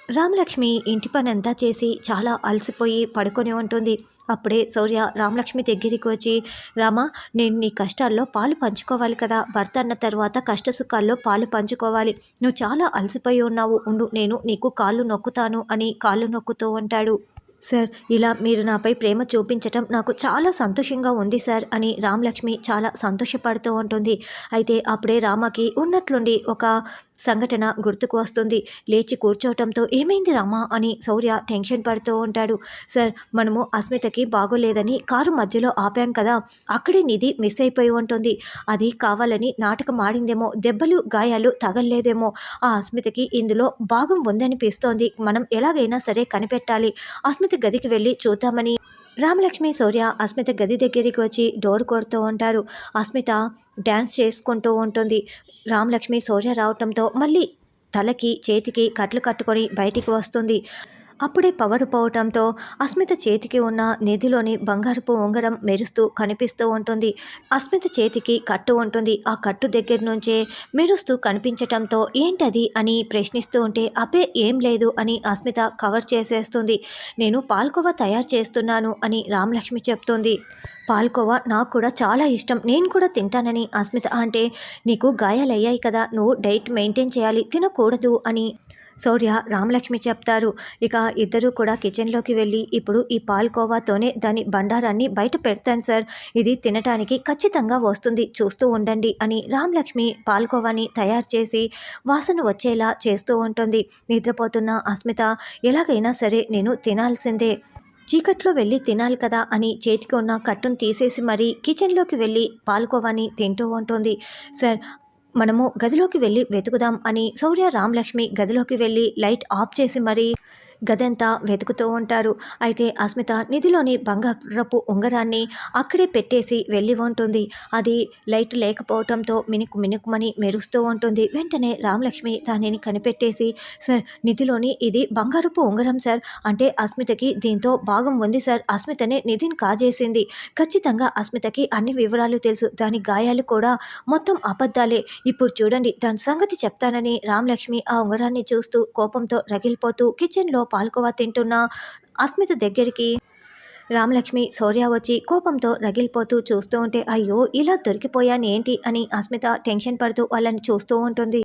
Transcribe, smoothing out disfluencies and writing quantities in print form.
రామలక్ష్మి ఇంటి పనంతా చేసి చాలా అలసిపోయి పడుకొని ఉంటుంది. అప్పుడే శౌర్య రామలక్ష్మి దగ్గరికి వచ్చి, "రామా, నేను నీ కష్టాల్లో పాలు పంచుకోవాలి కదా! భర్త అన్న తర్వాత కష్ట సుఖాల్లో పాలు పంచుకోవాలి. నువ్వు చాలా అలసిపోయి ఉన్నావు. ఉండు, నేను నీకు కాళ్ళు నొక్కుతాను" అని కాళ్ళు నొక్కుతూ ఉంటాడు. "సార్, ఇలా మీరు నాపై ప్రేమ చూపించటం నాకు చాలా సంతోషంగా ఉంది సార్" అని రామలక్ష్మి చాలా సంతోషపడుతూ ఉంటుంది. అయితే అప్పుడే రామకి ఉన్నట్లుండి ఒక సంఘటన గుర్తుకు వస్తుంది. లేచి కూర్చోవటంతో, "ఏమైంది రామా" అని శౌర్య టెన్షన్ పడుతూ ఉంటాడు. "సార్, మనము అస్మితకి బాగోలేదని కారు మధ్యలో ఆపాం కదా, అక్కడే నిధి మిస్ అయిపోయి ఉంటుంది. అది కావాలని నాటకం ఆడిందేమో, దెబ్బలు గాయాలు తగలలేదేమో. ఆ అస్మితకి ఇందులో భాగం ఉందనిపిస్తోంది. మనం ఎలాగైనా సరే కనిపెట్టాలి. అస్మిత గదికి వెళ్ళి చూద్దామని" రామలక్ష్మి, శౌర్య అస్మిత గది దగ్గరికి వచ్చి డోర్ కొడుతూ ఉంటారు. అస్మిత డ్యాన్స్ చేసుకుంటూ ఉంటుంది. రామలక్ష్మి, శౌర్య రావటంతో మళ్ళీ తలకి చేతికి కట్లు కట్టుకొని బయటికి వస్తుంది. అప్పుడే పవర్ పోవటంతో అస్మిత చేతికి ఉన్న నిధిలోని బంగారపు ఉంగరం మెరుస్తూ కనిపిస్తూ ఉంటుంది. అస్మిత చేతికి కట్టు ఉంటుంది. ఆ కట్టు దగ్గర నుంచే మెరుస్తూ కనిపించటంతో, "ఏంటది" అని ప్రశ్నిస్తూ ఉంటే, "అబ్బే ఏం లేదు" అని అస్మిత కవర్ చేసేస్తుంది. "నేను పాల్కోవా తయారు చేస్తున్నాను" అని రామలక్ష్మి చెప్తుంది. "పాల్కోవా నాకు కూడా చాలా ఇష్టం, నేను కూడా తింటానని" అస్మిత అంటే, "నీకు గాయాలయ్యాయి కదా, నువ్వు డైట్ మెయింటైన్ చేయాలి, తినకూడదు" అని శౌర్య, రామలక్ష్మి చెప్తారు. ఇక ఇద్దరూ కూడా కిచెన్లోకి వెళ్ళి, "ఇప్పుడు ఈ పాల్కోవాతోనే దాని బండారాన్ని బయట పెడతాను సార్, ఇది తినటానికి ఖచ్చితంగా వస్తుంది, చూస్తూ ఉండండి" అని రామలక్ష్మి పాల్కోవాని తయారు చేసి వాసన వచ్చేలా చేస్తూ ఉంటుంది. నిద్రపోతున్న అస్మిత, "ఎలాగైనా సరే నేను తినాల్సిందే, చీకట్లో వెళ్ళి తినాలి కదా" అని చేతికి ఉన్న కట్టును తీసేసి మరీ కిచెన్లోకి వెళ్ళి పాల్కోవాని తింటూ ఉంటుంది. "సార్, మనము గదిలోకి వెళ్ళి వెతుకుదాం" అని శౌర్య, రామలక్ష్మి గదిలోకి వెళ్ళి లైట్ ఆఫ్ చేసి మరీ గదంతా వెతుకుతూ ఉంటారు. అయితే అస్మిత నిధిలోని బంగారపు ఉంగరాన్ని అక్కడే పెట్టేసి వెళ్ళి ఉంటుంది. అది లైట్ లేకపోవటంతో మినుకు మినుకుమని మెరుస్తూ ఉంటుంది. వెంటనే రామలక్ష్మి దానిని కనిపెట్టేసి, "సార్, నిధిలోని ఇది బంగారపు ఉంగరం సార్, అంటే అస్మితకి దీంతో భాగం ఉంది సార్, అస్మితనే నిధిని కాజేసింది. ఖచ్చితంగా అస్మితకి అన్ని వివరాలు తెలుసు, దాని గాయాలు కూడా మొత్తం అబద్ధాలే. ఇప్పుడు చూడండి, దాని సంగతి చెప్తానని" రామలక్ష్మి ఆ ఉంగరాన్ని చూస్తూ కోపంతో రగిలిపోతూ కిచెన్లో పాల్కోవా తింటున్న అస్మిత దగ్గరికి రామలక్ష్మి, శౌర్య వచ్చి కోపంతో రగిలిపోతూ చూస్తూ ఉంటే, "అయ్యో, ఇలా దొరికిపోయానేంటి" అని అస్మిత టెన్షన్ పడుతూ వాళ్ళని చూస్తూ ఉంటుంది.